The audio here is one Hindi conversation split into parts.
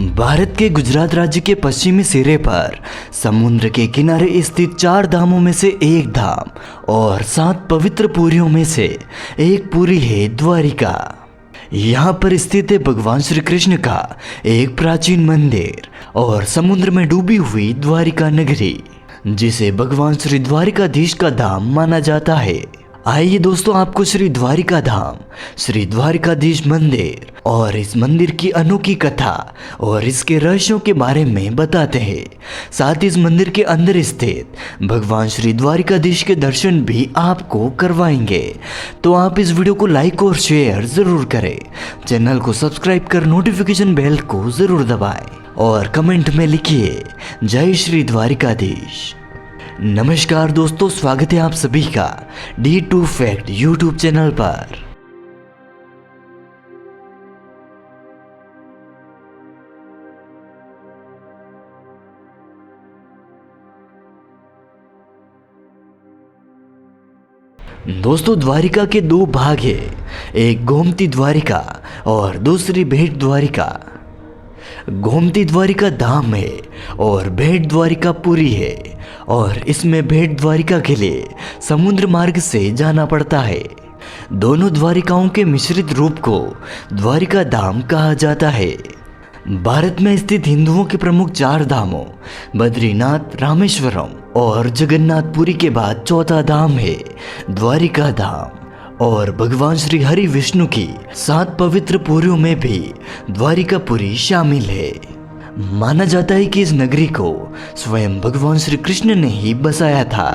भारत के गुजरात राज्य के पश्चिमी सिरे पर समुद्र के किनारे स्थित 4 धामों में से एक धाम और 7 पवित्र पुरियों में से एक पुरी है द्वारिका। यहाँ पर स्थित है भगवान श्री कृष्ण का एक प्राचीन मंदिर और समुद्र में डूबी हुई द्वारिका नगरी, जिसे भगवान श्री द्वारिकाधीश का धाम माना जाता है। आइए दोस्तों, आपको श्री द्वारिका धाम, श्री द्वारिकाधीश मंदिर और इस मंदिर की अनोखी कथा और इसके रहस्यों के बारे में बताते हैं। साथ ही इस मंदिर के अंदर स्थित भगवान श्री द्वारिकाधीश के दर्शन भी आपको करवाएंगे। तो आप इस वीडियो को लाइक और शेयर जरूर करें, चैनल को सब्सक्राइब कर नोटिफिकेशन बेल को जरूर दबाएं और कमेंट में लिखिए जय श्री द्वारिकाधीश। नमस्कार दोस्तों, स्वागत है आप सभी का D2 फैक्ट यूट्यूब चैनल पर। दोस्तों, द्वारिका के 2 भाग हैं, एक गोमती द्वारिका और दूसरी भेंट द्वारिका। गोमती द्वारिका धाम है और भेंट द्वारिका पुरी है और इसमें भेंट द्वारिका के लिए समुद्र मार्ग से जाना पड़ता है। दोनों द्वारिकाओं के मिश्रित रूप को द्वारिका धाम कहा जाता है। भारत में स्थित हिंदुओं के प्रमुख 4 धामों बद्रीनाथ, रामेश्वरम और जगन्नाथपुरी के बाद चौथा धाम है द्वारिका धाम और भगवान श्री हरि विष्णु की 7 पवित्र पुरियों में भी द्वारिकापुरी शामिल है। माना जाता है कि इस नगरी को स्वयं भगवान श्री कृष्ण ने ही बसाया था।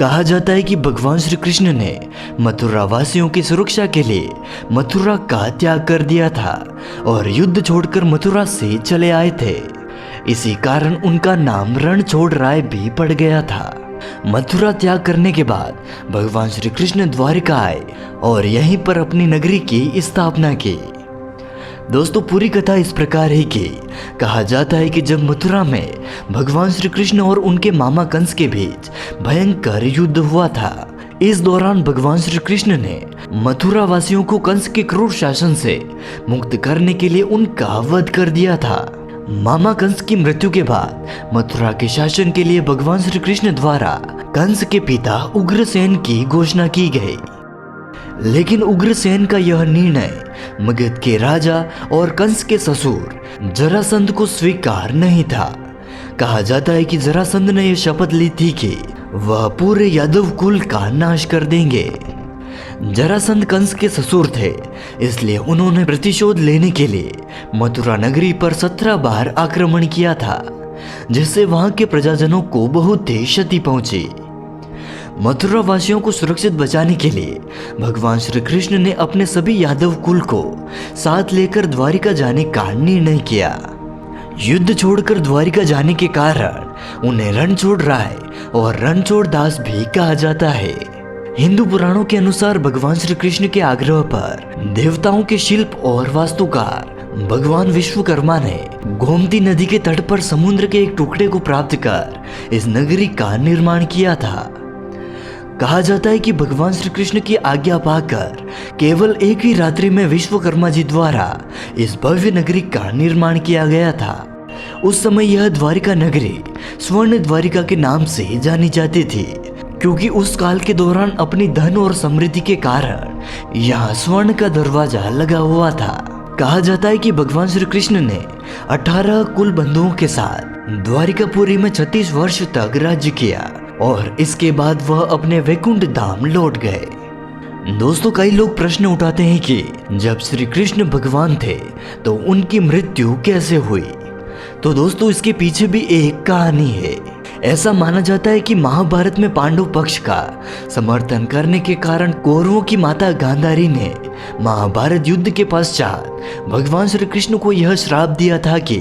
कहा जाता है कि भगवान श्री कृष्ण ने मथुरा वासियों की सुरक्षा के लिए मथुरा का त्याग कर दिया था और युद्ध छोड़कर मथुरा से चले आए थे। इसी कारण उनका नाम रणछोड़ राय भी पड़ गया था। मथुरा त्याग करने के बाद भगवान श्री कृष्ण द्वारिका आए और यहीं पर अपनी नगरी की स्थापना की। दोस्तों, पूरी कथा इस प्रकार है कि कहा जाता है कि जब मथुरा में भगवान श्री कृष्ण और उनके मामा कंस के बीच भयंकर युद्ध हुआ था, इस दौरान भगवान श्री कृष्ण ने मथुरा वासियों को कंस के क्रूर शासन से मुक्त करने के लिए उनका वध कर दिया था। मामा कंस की मृत्यु के बाद मथुरा के शासन के लिए भगवान श्री कृष्ण द्वारा कंस के पिता उग्रसेन की घोषणा की गई। लेकिन उग्रसेन का यह निर्णय मगध के राजा और कंस के ससुर जरासंध को स्वीकार नहीं था। कहा जाता है कि जरासंध ने यह शपथ ली थी कि वह पूरे यादव कुल का नाश कर देंगे। जरासंध कंस के ससुर थे, इसलिए उन्होंने प्रतिशोध लेने के लिए मथुरा नगरी पर 17 बार आक्रमण किया था, जिससे वहां के प्रजाजनों को बहुत ही क्षति पहुंची। मथुरा वासियों को सुरक्षित बचाने के लिए भगवान श्री कृष्ण ने अपने सभी यादव कुल को साथ लेकर द्वारिका जाने का निर्णय किया। युद्ध छोड़कर द्वारिका जाने के कारण उन्हें रणछोड़ राय और रणछोड़ दास भी कहा जाता है। हिंदू पुराणों के अनुसार भगवान श्री कृष्ण के आग्रह पर देवताओं के शिल्प और वास्तुकार भगवान विश्वकर्मा ने गोमती नदी के तट पर समुद्र के एक टुकड़े को प्राप्त कर इस नगरी का निर्माण किया था। कहा जाता है कि भगवान श्री कृष्ण की आज्ञा पाकर केवल एक ही रात्रि में विश्वकर्मा जी द्वारा इस भव्य नगरी का निर्माण किया गया था। उस समय यह द्वारिका नगरी स्वर्ण द्वारिका के नाम से जानी जाती थी, क्योंकि उस काल के दौरान अपनी धन और समृद्धि के कारण यहाँ स्वर्ण का दरवाजा लगा हुआ था। कहा जाता है कि भगवान श्री कृष्ण ने 18 कुल बंधुओं के साथ द्वारिकापुरी में 36 वर्ष तक राज्य किया और इसके बाद वह अपने वैकुंठ धाम लौट गए। दोस्तों, कई लोग प्रश्न उठाते हैं कि जब श्री कृष्ण भगवान थे तो उनकी मृत्यु कैसे हुई। तो दोस्तों, इसके पीछे भी एक कहानी है। ऐसा माना जाता है कि महाभारत में पांडव पक्ष का समर्थन करने के कारण कौरवों की माता गांधारी ने महाभारत युद्ध के पश्चात भगवान श्री कृष्ण को यह श्राप दिया था कि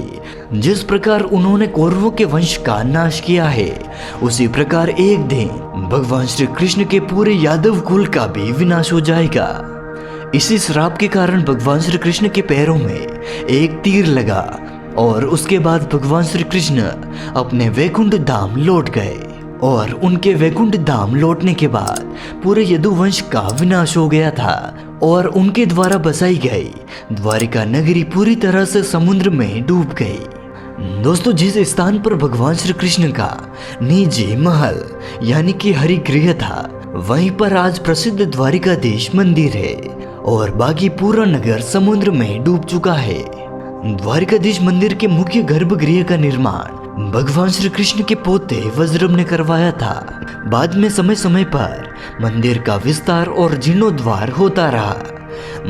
जिस प्रकार उन्होंने कौरवों के वंश का नाश किया है, उसी प्रकार एक दिन भगवान श्री कृष्ण के पूरे यादव कुल का भी विनाश हो जाएगा। इसी श्राप के कारण भगवान श्री कृष्ण के पैरों में एक तीर लगा और उसके बाद भगवान श्री कृष्ण अपने वैकुंठ धाम लौट गए और उनके वैकुंठ धाम लौटने के बाद पूरे यदुवंश का विनाश हो गया था और उनके द्वारा बसाई गई द्वारिका नगरी पूरी तरह से समुद्र में डूब गई। दोस्तों, जिस स्थान पर भगवान श्री कृष्ण का निजी महल यानी कि हरिगृह था, वहीं पर आज प्रसिद्ध द्वारिकाधीश मंदिर है और बाकी पूरा नगर समुद्र में डूब चुका है। द्वारिकाधीश मंदिर के मुख्य गर्भगृह का निर्माण भगवान श्री कृष्ण के पोते वज्रम ने करवाया था। बाद में समय समय पर मंदिर का विस्तार और जीर्णोद्धार होता रहा।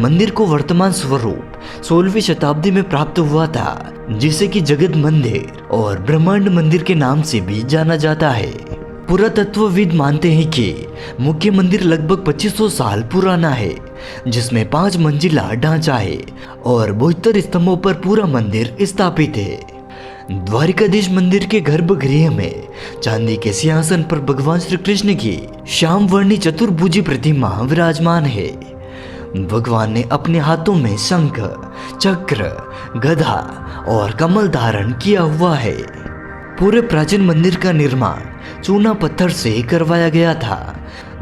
मंदिर को वर्तमान स्वरूप 16वीं शताब्दी में प्राप्त हुआ था, जिसे कि जगत मंदिर और ब्रह्मांड मंदिर के नाम से भी जाना जाता है। पुरातत्वविद मानते हैं कि मुख्य मंदिर लगभग 2500 साल पुराना है, जिसमें 5 मंजिला ढांचा है और 72 स्तंभों पर पूरा मंदिर स्थापित है। द्वारिकाधीश मंदिर के गर्भगृह में चांदी के सिंहासन पर भगवान श्री कृष्ण की श्यामवर्णी चतुर्भुजी प्रतिमा विराजमान है। भगवान ने अपने हाथों में शंख, चक्र, गदा और कमल धारण किया हुआ है। पूरे प्राचीन मंदिर का निर्माण चूना पत्थर से करवाया गया था।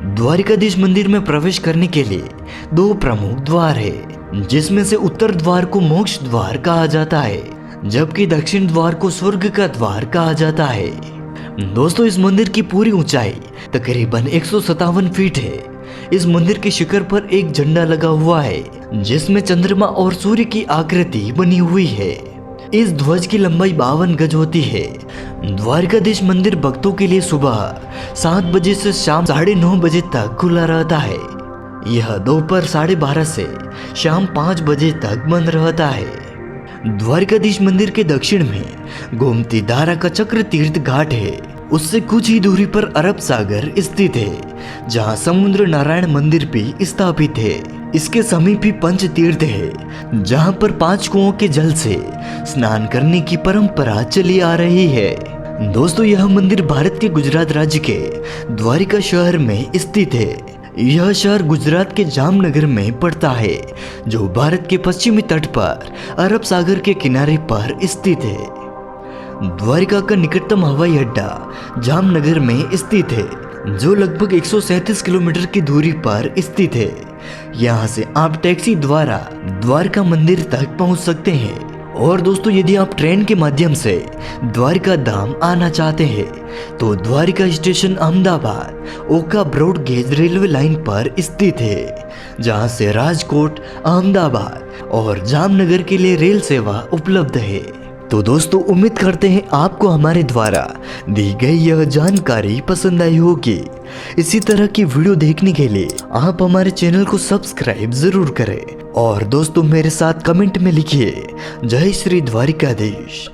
द्वारिकाधीश मंदिर में प्रवेश करने के लिए 2 प्रमुख द्वार है, जिसमें से उत्तर द्वार को मोक्ष द्वार कहा जाता है, जबकि दक्षिण द्वार को स्वर्ग का द्वार कहा जाता है। दोस्तों, इस मंदिर की पूरी ऊंचाई तकरीबन 157 फीट है। इस मंदिर के शिखर पर एक झंडा लगा हुआ है, जिसमें चंद्रमा और सूर्य की आकृति बनी हुई है। इस ध्वज की लंबाई 52 गज होती है। द्वारिकाधीश मंदिर भक्तों के लिए सुबह 7 बजे से शाम 9:30 बजे तक खुला रहता है। यह दोपहर 12:30 से शाम 5 बजे तक बंद रहता है। द्वारिकाधीश मंदिर के दक्षिण में गोमती धारा का चक्र तीर्थ घाट है। उससे कुछ ही दूरी पर अरब सागर स्थित है, जहां समुद्र नारायण मंदिर भी स्थापित है। इसके समीप ही पंच तीर्थ है, जहां पर 5 कुओं के जल से स्नान करने की परंपरा चली आ रही है। दोस्तों, यह मंदिर भारत के गुजरात राज्य के द्वारिका शहर में स्थित है। यह शहर गुजरात के जामनगर में पड़ता है, जो भारत के पश्चिमी तट पर अरब सागर के किनारे पर स्थित है। द्वारिका का निकटतम हवाई अड्डा जामनगर में स्थित है, जो लगभग 137 किलोमीटर की दूरी पर स्थित है। यहाँ से आप टैक्सी द्वारा द्वारका मंदिर तक पहुँच सकते हैं। और दोस्तों, यदि आप ट्रेन के माध्यम से द्वारिका धाम आना चाहते हैं, तो द्वारिका स्टेशन अहमदाबाद ओखा ब्रॉड गेज रेलवे लाइन पर स्थित है, जहां से राजकोट, अहमदाबाद और जामनगर के लिए रेल सेवा उपलब्ध है। तो दोस्तों, उम्मीद करते हैं आपको हमारे द्वारा दी गई यह जानकारी पसंद आई होगी। इसी तरह की वीडियो देखने के लिए आप हमारे चैनल को सब्सक्राइब जरूर करें और दोस्तों मेरे साथ कमेंट में लिखिए जय श्री द्वारिकाधीश।